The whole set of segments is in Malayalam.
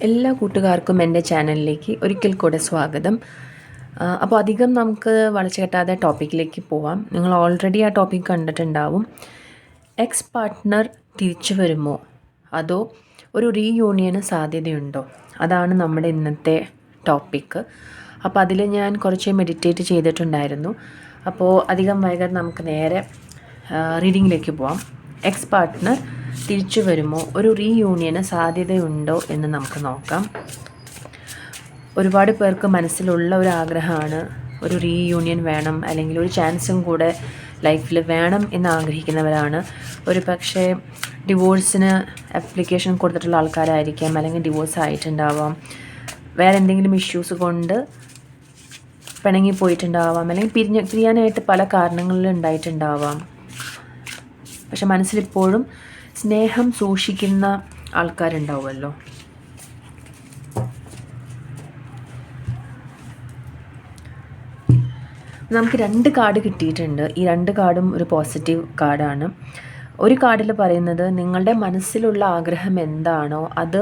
എല്ലാ കൂട്ടുകാർക്കും എൻ്റെ ചാനലിലേക്ക് ഒരിക്കൽ കൂടെ സ്വാഗതം. അപ്പോൾ അധികം നമുക്ക് വളച്ചു കെട്ടാതെ ടോപ്പിക്കിലേക്ക് പോവാം. നിങ്ങൾ ഓൾറെഡി ആ ടോപ്പിക് കണ്ടിട്ടുണ്ടാവും. എക്സ് പാർട്ട്ണർ തിരിച്ചു വരുമോ അതോ ഒരു റീയൂണിയന് സാധ്യതയുണ്ടോ? അതാണ് നമ്മുടെ ഇന്നത്തെ ടോപ്പിക്ക്. അപ്പോൾ അതിൽ ഞാൻ കുറച്ച് മെഡിറ്റേറ്റ് ചെയ്തിട്ടുണ്ടായിരുന്നു. അപ്പോൾ അധികം വൈകാതെ നമുക്ക് നേരെ റീഡിങ്ങിലേക്ക് പോവാം. എക്സ് പാർട്ട്ണർ തിരിച്ചു വരുമോ, ഒരു റീയൂണിയന് സാധ്യതയുണ്ടോ എന്ന് നമുക്ക് നോക്കാം. ഒരുപാട് പേർക്ക് മനസ്സിലുള്ള ഒരു ആഗ്രഹമാണ് ഒരു റീയൂണിയൻ വേണം, അല്ലെങ്കിൽ ഒരു ചാൻസും കൂടെ ലൈഫിൽ വേണം എന്ന് ആഗ്രഹിക്കുന്നവരാണ്. ഒരു പക്ഷേ ഡിവോഴ്സിന് ആപ്ലിക്കേഷൻ കൊടുത്തിട്ടുള്ള ആൾക്കാരായിരിക്കാം, അല്ലെങ്കിൽ ഡിവോഴ്സ് ആയിട്ടുണ്ടാവാം, വേറെ എന്തെങ്കിലും ഇഷ്യൂസ് കൊണ്ട് പിണങ്ങി പോയിട്ടുണ്ടാവാം, അല്ലെങ്കിൽ പിരിയാനായിട്ട് പല കാരണങ്ങളിൽ ഉണ്ടായിട്ടുണ്ടാവാം. പക്ഷെ മനസ്സിലിപ്പോഴും സ്നേഹം സൂക്ഷിക്കുന്ന ആൾക്കാരുണ്ടാവുമല്ലോ. നമുക്ക് 2 കാർഡ് കിട്ടിയിട്ടുണ്ട്. ഈ 2 കാർഡും ഒരു പോസിറ്റീവ് കാർഡാണ്. ഒരു കാർഡിൽ പറയുന്നത് നിങ്ങളുടെ മനസ്സിലുള്ള ആഗ്രഹം എന്താണോ അത്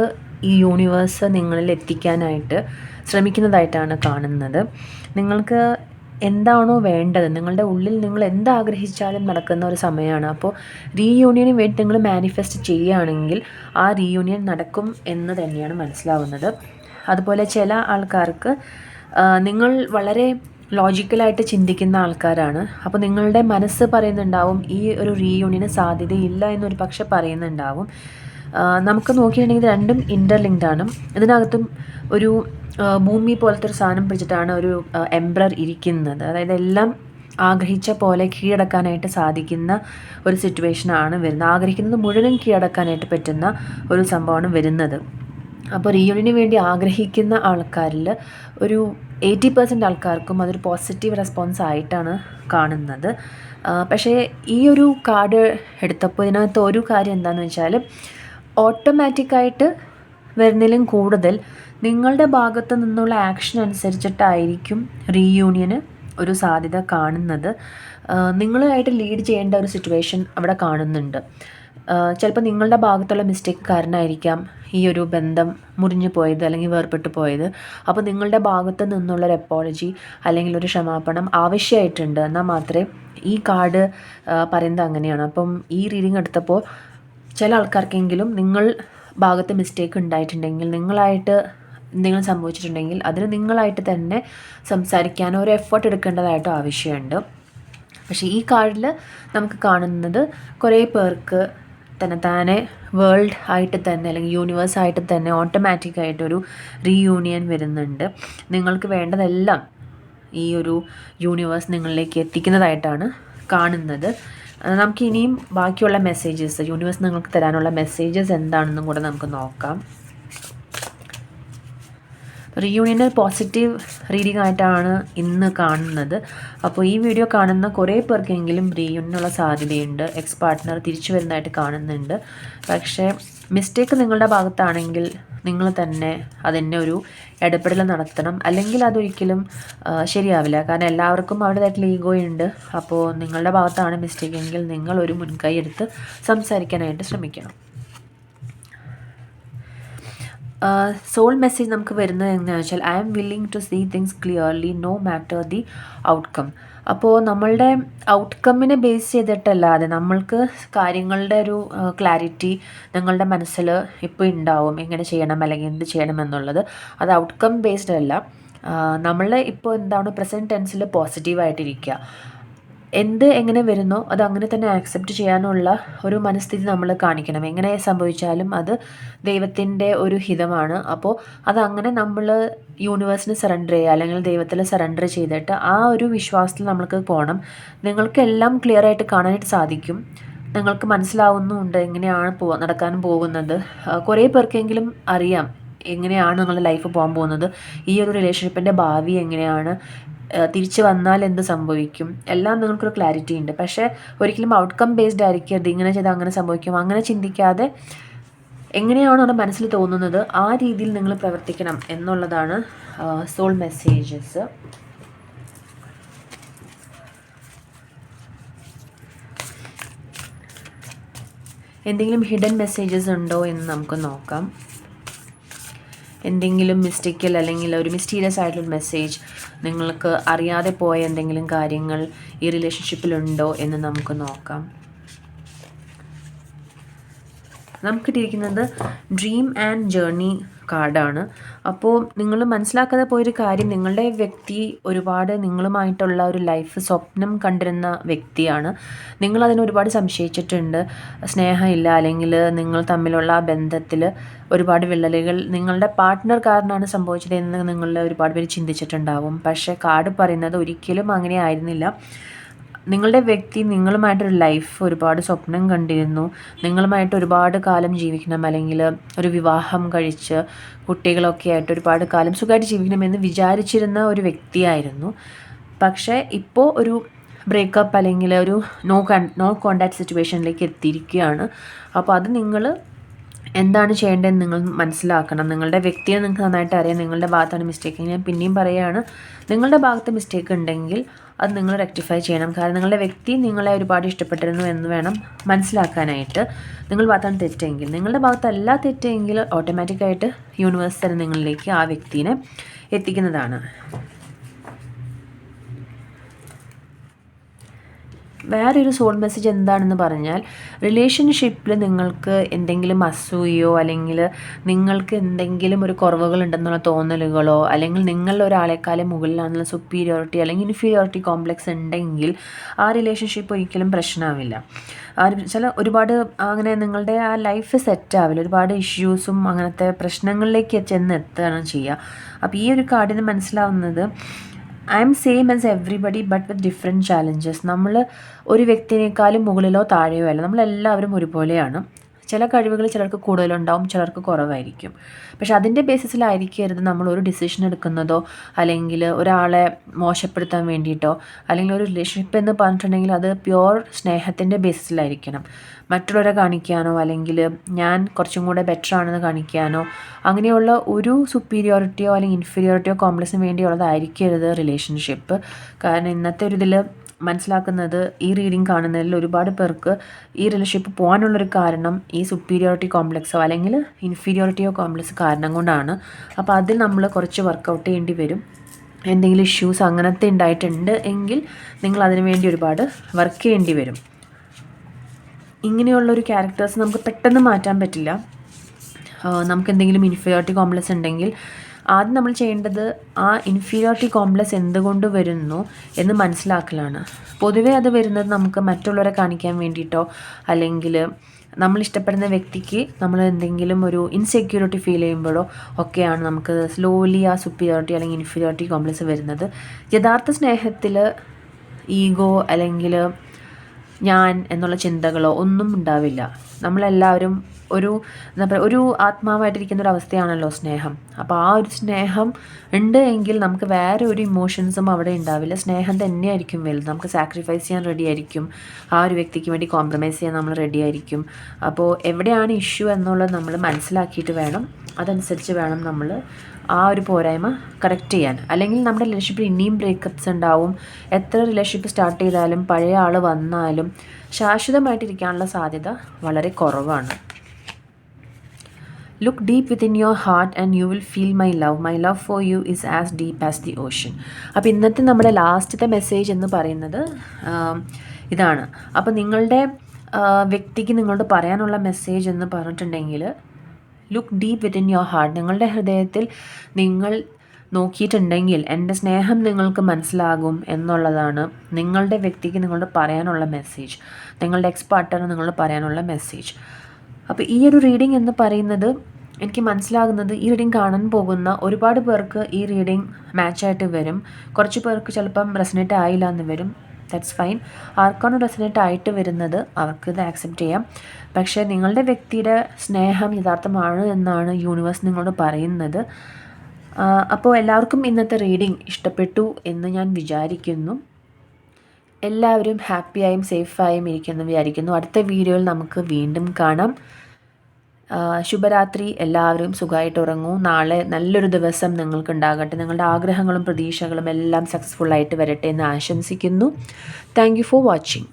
ഈ യൂണിവേഴ്സ് നിങ്ങളിൽ എത്തിക്കാനായിട്ട് ശ്രമിക്കുന്നതായിട്ടാണ് കാണുന്നത്. നിങ്ങൾക്ക് എന്താണോ വേണ്ടത്, നിങ്ങളുടെ ഉള്ളിൽ നിങ്ങൾ എന്താഗ്രഹിച്ചാലും നടക്കുന്ന ഒരു സമയമാണ്. അപ്പോൾ റീയൂണിയന് വേണ്ടി നിങ്ങൾ മാനിഫെസ്റ്റ് ചെയ്യുകയാണെങ്കിൽ ആ റീയൂണിയൻ നടക്കും എന്ന് തന്നെയാണ് മനസ്സിലാവുന്നത്. അതുപോലെ ചില ആൾക്കാർക്ക് നിങ്ങൾ വളരെ ലോജിക്കലായിട്ട് ചിന്തിക്കുന്ന ആൾക്കാരാണ്. അപ്പോൾ നിങ്ങളുടെ മനസ്സ് പറയുന്നുണ്ടാവും ഈ ഒരു റീയൂണിയന് സാധ്യതയില്ല എന്നൊരു പക്ഷെ പറയുന്നുണ്ടാവും. നമുക്ക് നോക്കിയിട്ടുണ്ടെങ്കിൽ ഇത് രണ്ടും ഇൻ്റർലിങ്ക്ഡ് ആണ്. ഇതിനകത്തും ഒരു ഭൂമി പോലത്തെ ഒരു സാധനം പിടിച്ചിട്ടാണ് ഒരു എംബ്രർ ഇരിക്കുന്നത്. അതായത് എല്ലാം ആഗ്രഹിച്ച പോലെ കീഴടക്കാനായിട്ട് സാധിക്കുന്ന ഒരു സിറ്റുവേഷനാണ് വരുന്നത്. ആഗ്രഹിക്കുന്നത് മുഴുവൻ കീഴടക്കാനായിട്ട് പറ്റുന്ന ഒരു സംഭവമാണ് വരുന്നത്. അപ്പോൾ റീയൂണിയന് വേണ്ടി ആഗ്രഹിക്കുന്ന ആൾക്കാരിൽ ഒരു 80% ആൾക്കാർക്കും അതൊരു പോസിറ്റീവ് റെസ്പോൺസ് ആയിട്ടാണ് കാണുന്നത്. പക്ഷേ ഈ ഒരു കാർഡ് എടുത്തപ്പോൾ ഇതിനകത്ത് ഒരു കാര്യം എന്താണെന്ന് വെച്ചാൽ, ഓട്ടോമാറ്റിക്കായിട്ട് വരുന്നതിലും കൂടുതൽ നിങ്ങളുടെ ഭാഗത്തു നിന്നുള്ള ആക്ഷൻ അനുസരിച്ചിട്ടായിരിക്കും റീയൂണിയന് ഒരു സാധ്യത കാണുന്നത്. നിങ്ങളുമായിട്ട് ലീഡ് ചെയ്യേണ്ട ഒരു സിറ്റുവേഷൻ അവിടെ കാണുന്നുണ്ട്. ചിലപ്പോൾ നിങ്ങളുടെ ഭാഗത്തുള്ള മിസ്റ്റേക്ക് കാരണമായിരിക്കാം ഈ ഒരു ബന്ധം മുറിഞ്ഞു പോയത് അല്ലെങ്കിൽ വേർപെട്ട് പോയത്. അപ്പോൾ നിങ്ങളുടെ ഭാഗത്ത് നിന്നുള്ളൊരു അപ്പോളജി അല്ലെങ്കിൽ ഒരു ക്ഷമാപണം ആവശ്യമായിട്ടുണ്ട്. എന്നാൽ മാത്രമേ ഈ കാർഡ് പറയുന്നത് അങ്ങനെയാണ്. അപ്പം ഈ റീഡിങ് എടുത്തപ്പോൾ ചില ആൾക്കാർക്കെങ്കിലും നിങ്ങൾ ഭാഗത്ത് മിസ്റ്റേക്ക് ഉണ്ടായിട്ടുണ്ടെങ്കിൽ, നിങ്ങളായിട്ട് എന്തെങ്കിലും സംഭവിച്ചിട്ടുണ്ടെങ്കിൽ അതിന് നിങ്ങളായിട്ട് തന്നെ സംസാരിക്കാനോ ഒരു എഫേർട്ട് എടുക്കേണ്ടതായിട്ടോ ആവശ്യമുണ്ട്. പക്ഷേ ഈ കാർഡിൽ നമുക്ക് കാണുന്നത് കുറേ പേർക്ക് താനെ വേൾഡ് ആയിട്ട് തന്നെ അല്ലെങ്കിൽ യൂണിവേഴ്സ് ആയിട്ട് തന്നെ ഓട്ടോമാറ്റിക്കായിട്ടൊരു റീയൂണിയൻ വരുന്നുണ്ട്. നിങ്ങൾക്ക് വേണ്ടതെല്ലാം ഈ ഒരു യൂണിവേഴ്സ് നിങ്ങളിലേക്ക് എത്തിക്കുന്നതായിട്ടാണ് കാണുന്നത്. നമുക്ക് ഇനിയും ബാക്കിയുള്ള മെസ്സേജസ്, യൂണിവേഴ്സ് നിങ്ങൾക്ക് തരാനുള്ള മെസ്സേജസ് എന്താണെന്നും കൂടെ നമുക്ക് നോക്കാം. റീയൂണിയന് പോസിറ്റീവ് റീഡിംഗ് ആയിട്ടാണ് ഇന്ന് കാണുന്നത്. അപ്പോൾ ഈ വീഡിയോ കാണുന്ന കുറേ പേർക്കെങ്കിലും റീയൂണിയനുള്ള സാധ്യതയുണ്ട്. എക്സ് പാർട്ട്ണർ തിരിച്ചു വരുന്നതായിട്ട് കാണുന്നുണ്ട്. പക്ഷേ മിസ്റ്റേക്ക് നിങ്ങളുടെ ഭാഗത്താണെങ്കിൽ നിങ്ങൾ തന്നെ അതിൻ്റെ ഒരു ഇടപെടൽ നടത്തണം, അല്ലെങ്കിൽ അതൊരിക്കലും ശരിയാവില്ല. കാരണം എല്ലാവർക്കും അവരുടേതായിട്ടുള്ള ഈഗോ ഉണ്ട്. അപ്പോൾ നിങ്ങളുടെ ഭാഗത്താണ് മിസ്റ്റേക്ക് എങ്കിൽ നിങ്ങൾ ഒരു മുൻകൈ എടുത്ത് സംസാരിക്കാനായിട്ട് ശ്രമിക്കണം. സോൾ മെസ്സേജ് നമുക്ക് വരുന്നത് എന്താണെന്ന് വെച്ചാൽ, I am willing to see things clearly no matter the outcome. അപ്പോൾ നമ്മളുടെ ഔട്ട്കമ്മിനെ ബേസ് ചെയ്തിട്ടല്ലാതെ നമ്മൾക്ക് കാര്യങ്ങളുടെ ഒരു ക്ലാരിറ്റി നിങ്ങളുടെ മനസ്സിൽ ഇപ്പോൾ ഉണ്ടാവും, എങ്ങനെ ചെയ്യണം അല്ലെങ്കിൽ എന്ത് ചെയ്യണം എന്നുള്ളത്. അത് ഔട്ട്കം ബേസ്ഡ് അല്ല. നമ്മൾ ഇപ്പോൾ എന്താണ് പ്രസൻറ്റ് ടെൻസിൽ പോസിറ്റീവായിട്ടിരിക്കുക. എങ്ങനെ വരുന്നോ അത് അങ്ങനെ തന്നെ ആക്സെപ്റ്റ് ചെയ്യാനുള്ള ഒരു മനസ്ഥിതി നമ്മൾ കാണിക്കണം. എങ്ങനെ സംഭവിച്ചാലും അത് ദൈവത്തിൻ്റെ ഒരു ഹിതമാണ്. അപ്പോൾ അതങ്ങനെ നമ്മൾ യൂണിവേഴ്സിന് സറണ്ടർ ചെയ്യുക, അല്ലെങ്കിൽ ദൈവത്തിൽ സറണ്ടർ ചെയ്തിട്ട് ആ ഒരു വിശ്വാസത്തിൽ നമ്മൾക്ക് പോകണം. നിങ്ങൾക്കെല്ലാം ക്ലിയറായിട്ട് കാണാനായിട്ട് സാധിക്കും. നിങ്ങൾക്ക് മനസ്സിലാവുന്നുമുണ്ട് എങ്ങനെയാണ് നടക്കാൻ പോകുന്നത്. കുറേ പേർക്കെങ്കിലും അറിയാം എങ്ങനെയാണ് നിങ്ങളുടെ ലൈഫ് പോകാൻ പോകുന്നത്, ഈ ഒരു റിലേഷൻഷിപ്പിൻ്റെ ഭാവി എങ്ങനെയാണ്, തിരിച്ചു വന്നാൽ എന്ത് സംഭവിക്കും, എല്ലാം നിങ്ങൾക്കൊരു ക്ലാരിറ്റി ഉണ്ട്. പക്ഷേ ഒരിക്കലും ഔട്ട്കം ബേസ്ഡ് ആയിരിക്കരുത്. ഇങ്ങനെ ചെയ്താൽ അങ്ങനെ സംഭവിക്കും, അങ്ങനെ ചിന്തിക്കാതെ എങ്ങനെയാണോ നമ്മുടെ മനസ്സിൽ തോന്നുന്നത് ആ രീതിയിൽ നിങ്ങൾ പ്രവർത്തിക്കണം എന്നുള്ളതാണ് സോൾ മെസ്സേജസ്. എന്തെങ്കിലും ഹിഡൻ മെസ്സേജസ് ഉണ്ടോ എന്ന് നമുക്ക് നോക്കാം. എന്തെങ്കിലും മിസ്റ്റേക്കൽ അല്ലെങ്കിൽ ഒരു മിസ്റ്റീരിയസ് ആയിട്ടുള്ള മെസ്സേജ്, നിങ്ങൾക്ക് അറിയാതെ പോയ എന്തെങ്കിലും കാര്യങ്ങൾ ഈ റിലേഷൻഷിപ്പിലുണ്ടോ എന്ന് നമുക്ക് നോക്കാം. നമുക്ക് കിട്ടിയിരിക്കുന്നത് ഡ്രീം ആൻഡ് ജേർണി കാർഡാണ്. അപ്പോൾ നിങ്ങൾ മനസ്സിലാക്കാതെ പോയൊരു കാര്യം, നിങ്ങളുടെ വ്യക്തി ഒരുപാട് നിങ്ങളുമായിട്ടുള്ള ഒരു ലൈഫ് സ്വപ്നം കണ്ടിരുന്ന വ്യക്തിയാണ്. നിങ്ങളതിനെ ഒരുപാട് സംശയിച്ചിട്ടുണ്ട്. സ്നേഹമില്ല, അല്ലെങ്കിൽ നിങ്ങൾ തമ്മിലുള്ള ആ ബന്ധത്തിൽ ഒരുപാട് വിള്ളലുകൾ നിങ്ങളുടെ പാർട്ട്ണർ കാരണമാണ് സംഭവിച്ചത് എന്ന് നിങ്ങൾ ഒരുപാട് പേര് ചിന്തിച്ചിട്ടുണ്ടാവും. പക്ഷേ കാർഡ് പറയുന്നത് ഒരിക്കലും അങ്ങനെ ആയിരുന്നില്ല. നിങ്ങളുടെ വ്യക്തി നിങ്ങളുമായിട്ടൊരു ലൈഫ് ഒരുപാട് സ്വപ്നം കണ്ടിരുന്നു. നിങ്ങളുമായിട്ട് ഒരുപാട് കാലം ജീവിക്കണം, അല്ലെങ്കിൽ ഒരു വിവാഹം കഴിച്ച് കുട്ടികളൊക്കെ ആയിട്ട് ഒരുപാട് കാലം സുഖമായിട്ട് ജീവിക്കണമെന്ന് വിചാരിച്ചിരുന്ന ഒരു വ്യക്തിയായിരുന്നു. പക്ഷേ ഇപ്പോൾ ഒരു ബ്രേക്കപ്പ് അല്ലെങ്കിൽ ഒരു നോ കോണ്ടാക്ട് സിറ്റുവേഷനിലേക്ക് എത്തിയിരിക്കുകയാണ്. അപ്പോൾ അത് നിങ്ങൾ എന്താണ് ചെയ്യേണ്ടതെന്ന് നിങ്ങൾ മനസ്സിലാക്കണം. നിങ്ങളുടെ വ്യക്തിയെ നിങ്ങൾക്ക് നന്നായിട്ട് അറിയാം. നിങ്ങളുടെ ഭാഗത്താണ് മിസ്റ്റേക്ക്. ഞാൻ പിന്നെയും പറയുകയാണ്, നിങ്ങളുടെ ഭാഗത്ത് മിസ്റ്റേക്ക് ഉണ്ടെങ്കിൽ അത് നിങ്ങൾ റെക്ടിഫൈ ചെയ്യണം. കാരണം നിങ്ങളുടെ വ്യക്തി നിങ്ങളെ ഒരുപാട് ഇഷ്ടപ്പെട്ടിരുന്നു എന്ന് വേണം മനസ്സിലാക്കാനായിട്ട്. നിങ്ങളുടെ ഭാഗത്താണ് തെറ്റെങ്കിൽ, നിങ്ങളുടെ ഭാഗത്തല്ല തെറ്റെങ്കിൽ ഓട്ടോമാറ്റിക്കായിട്ട് യൂണിവേഴ്സ് തന്നെ നിങ്ങളിലേക്ക് ആ വ്യക്തിനെ എത്തിക്കുന്നതാണ്. വേറൊരു സോൾ മെസ്സേജ് എന്താണെന്ന് പറഞ്ഞാൽ, റിലേഷൻഷിപ്പിൽ നിങ്ങൾക്ക് എന്തെങ്കിലും അസൂയോ അല്ലെങ്കിൽ നിങ്ങൾക്ക് എന്തെങ്കിലും ഒരു കുറവുകളുണ്ടെന്നുള്ള തോന്നലുകളോ, അല്ലെങ്കിൽ നിങ്ങൾ ഒരാളെക്കാളും മുകളിലാണെന്നുള്ള സുപ്പീരിയോറിറ്റി അല്ലെങ്കിൽ ഇൻഫീരിയോറിറ്റി കോംപ്ലക്സ് ഉണ്ടെങ്കിൽ ആ റിലേഷൻഷിപ്പ് ഒരിക്കലും പ്രശ്നമാവില്ല. ഒരുപാട് അങ്ങനെ നിങ്ങളുടെ ആ ലൈഫ് സെറ്റാവില്ല. ഒരുപാട് ഇഷ്യൂസും അങ്ങനത്തെ പ്രശ്നങ്ങളിലേക്ക് ചെന്നെത്തുകയാണ് ചെയ്യുക. അപ്പോൾ ഈ ഒരു കാർഡിന് മനസ്സിലാവുന്നത്, I M same as everybody but with different challenges. നമ്മൾ ഒരു വ്യക്തിനേക്കാളും മുകളിലോ താഴെയോ അല്ല, നമ്മളെല്ലാവരും ഒരുപോലെയാണ്. ചില കഴിവുകൾ ചിലർക്ക് കൂടുതലുണ്ടാവും, ചിലർക്ക് കുറവായിരിക്കും. പക്ഷെ അതിൻ്റെ ബേസിസിലായിരിക്കരുത് നമ്മൾ ഒരു ഡിസിഷൻ എടുക്കുന്നതോ, അല്ലെങ്കിൽ ഒരാളെ മോശപ്പെടുത്താൻ വേണ്ടിയിട്ടോ, അല്ലെങ്കിൽ ഒരു റിലേഷൻഷിപ്പ് എന്ന് പറഞ്ഞിട്ടുണ്ടെങ്കിൽ അത് പ്യുവർ സ്നേഹത്തിൻ്റെ ബേസിസിലായിരിക്കണം. മറ്റുള്ളവരെ കാണിക്കാനോ അല്ലെങ്കിൽ ഞാൻ കുറച്ചും കൂടെ ബെറ്റർ ആണെന്ന് കാണിക്കാനോ അങ്ങനെയുള്ള ഒരു സുപ്പീരിയോറിറ്റിയോ അല്ലെങ്കിൽ ഇൻഫീരിയോറിറ്റിയോ കോംപ്ലക്സിന് വേണ്ടിയുള്ളതായിരിക്കരുത് റിലേഷൻഷിപ്പ്. കാരണം ഇന്നത്തെ ഒരു ഇതിൽ മനസ്സിലാക്കുന്നത്, ഈ റീഡിങ് കാണുന്നതിൽ ഒരുപാട് പേർക്ക് ഈ റിലേഷൻഷിപ്പ് പോകാനുള്ളൊരു കാരണം ഈ സുപ്പീരിയോറിറ്റി കോംപ്ലക്സോ അല്ലെങ്കിൽ ഇൻഫീരിയോറിറ്റിയോ കോംപ്ലക്സ് കാരണം കൊണ്ടാണ്. അപ്പോൾ അതിൽ നമ്മൾ കുറച്ച് വർക്കൗട്ട് ചെയ്യേണ്ടി വരും. എന്തെങ്കിലും ഇഷ്യൂസ് അങ്ങനത്തെ ഉണ്ടായിട്ടുണ്ട് എങ്കിൽ നിങ്ങൾ അതിനു വേണ്ടി ഒരുപാട് വർക്ക് ചെയ്യേണ്ടി വരും. ഇങ്ങനെയുള്ളൊരു ക്യാരക്ടേഴ്സ് നമുക്ക് പെട്ടെന്ന് മാറ്റാൻ പറ്റില്ല. നമുക്ക് എന്തെങ്കിലും ഇൻഫീരിയോറിറ്റി കോംപ്ലക്സ് ഉണ്ടെങ്കിൽ ആദ്യം നമ്മൾ ചെയ്യേണ്ടത് ആ ഇൻഫീരിയോറിറ്റി കോംപ്ലക്സ് എന്തുകൊണ്ട് വരുന്നു എന്ന് മനസ്സിലാക്കലാണ്. പൊതുവേ അത് വരുന്നത് നമുക്ക് മറ്റുള്ളവരെ കാണിക്കാൻ വേണ്ടിയിട്ടോ, അല്ലെങ്കിൽ നമ്മൾ ഇഷ്ടപ്പെടുന്ന വ്യക്തിക്ക് നമ്മൾ എന്തെങ്കിലും ഒരു ഇൻസെക്യൂരിറ്റി ഫീൽ ചെയ്യുമ്പോഴോ ഒക്കെയാണ് നമുക്ക് സ്ലോലി ആ സുപ്പീരിയോറിറ്റി അല്ലെങ്കിൽ ഇൻഫീരിയോറിറ്റി കോംപ്ലക്സ് വരുന്നത്. യഥാർത്ഥ സ്നേഹത്തിൽ ഈഗോ അല്ലെങ്കിൽ ഞാൻ എന്നുള്ള ചിന്തകളോ ഒന്നും ഉണ്ടാവില്ല. നമ്മളെല്ലാവരും എന്താ പറയുക, ഒരു ആത്മാവായിട്ടിരിക്കുന്ന ഒരു അവസ്ഥയാണല്ലോ സ്നേഹം. അപ്പോൾ ആ ഒരു സ്നേഹം ഉണ്ട് എങ്കിൽ നമുക്ക് വേറെ ഒരു ഇമോഷൻസും അവിടെ ഉണ്ടാവില്ല. സ്നേഹം തന്നെയായിരിക്കും വലുത്. നമുക്ക് സാക്രിഫൈസ് ചെയ്യാൻ റെഡി ആയിരിക്കും. ആ ഒരു വ്യക്തിക്ക് വേണ്ടി കോംപ്രമൈസ് ചെയ്യാൻ നമ്മൾ റെഡി ആയിരിക്കും. അപ്പോൾ എവിടെയാണ് ഇഷ്യൂ എന്നുള്ളത് നമ്മൾ മനസ്സിലാക്കിയിട്ട് വേണം, അതനുസരിച്ച് വേണം നമ്മൾ ആ ഒരു പോരായ്മ കറക്റ്റ് ചെയ്യാൻ. അല്ലെങ്കിൽ നമ്മുടെ റിലേഷൻഷിപ്പിൽ ഇനിയും ബ്രേക്കപ്സ് ഉണ്ടാവും. എത്ര റിലേഷൻഷിപ്പ് സ്റ്റാർട്ട് ചെയ്താലും പഴയ ആൾ വന്നാലും ശാശ്വതമായിട്ടിരിക്കാനുള്ള സാധ്യത വളരെ കുറവാണ്. Look deep within your heart and you will feel my love. My love for you is as deep as the ocean. അപ്പോൾ ഇന്നത്തെ നമ്മുടെ ലാസ്റ്റത്തെ മെസ്സേജ് എന്ന് പറയുന്നത് ഇതാണ്. അപ്പോൾ നിങ്ങളുടെ വ്യക്തിക്ക് നിങ്ങളോട് പറയാനുള്ള മെസ്സേജ് എന്ന് പറഞ്ഞിട്ടുണ്ടെങ്കിൽ, look deep within your heart. നിങ്ങളുടെ ഹൃദയത്തിൽ നിങ്ങൾ നോക്കിയിട്ടുണ്ടെങ്കിൽ എൻ്റെ സ്നേഹം നിങ്ങൾക്ക് മനസ്സിലാകും എന്നുള്ളതാണ് നിങ്ങളുടെ വ്യക്തിക്ക് നിങ്ങളോട് പറയാനുള്ള മെസ്സേജ്, നിങ്ങളുടെ എക്സ് പാർട്ട്ണർ നിങ്ങളോട് പറയാനുള്ള മെസ്സേജ്. അപ്പോൾ ഈ ഒരു റീഡിംഗ് എന്ന് പറയുന്നത് എനിക്ക് മനസ്സിലാകുന്നത്, ഈ റീഡിംഗ് കാണാൻ പോകുന്ന ഒരുപാട് പേർക്ക് ഈ റീഡിംഗ് മാച്ചായിട്ട് വരും. കുറച്ച് പേർക്ക് ചിലപ്പം റെസനേറ്റ് ആയില്ല എന്ന് വരും. That's fine. ആർക്കാണ് റെസനേറ്റ് ആയിട്ട് വരുന്നത് അവർക്ക് ഇത് ആക്സെപ്റ്റ് ചെയ്യാം. പക്ഷേ നിങ്ങളുടെ വ്യക്തിയുടെ സ്നേഹം യഥാർത്ഥമാണ് എന്നാണ് യൂണിവേഴ്സ് നിങ്ങളോട് പറയുന്നത്. അപ്പോൾ എല്ലാവർക്കും ഇന്നത്തെ റീഡിംഗ് ഇഷ്ടപ്പെട്ടു എന്ന് ഞാൻ വിചാരിക്കുന്നു. എല്ലാവരും ഹാപ്പിയായും സേഫായും ഇരിക്കുമെന്ന് വിചാരിക്കുന്നു. അടുത്ത വീഡിയോയിൽ നമുക്ക് വീണ്ടും കാണാം. ശുഭരാത്രി. എല്ലാവരും സുഖമായിട്ട് ഉറങ്ങൂ. നാളെ നല്ലൊരു ദിവസം നിങ്ങൾക്കുണ്ടാകട്ടെ. നിങ്ങളുടെ ആഗ്രഹങ്ങളും പ്രതീക്ഷകളും എല്ലാം സക്സസ്ഫുള്ളായിട്ട് വരട്ടെ എന്ന് ആശംസിക്കുന്നു. Thank you for watching.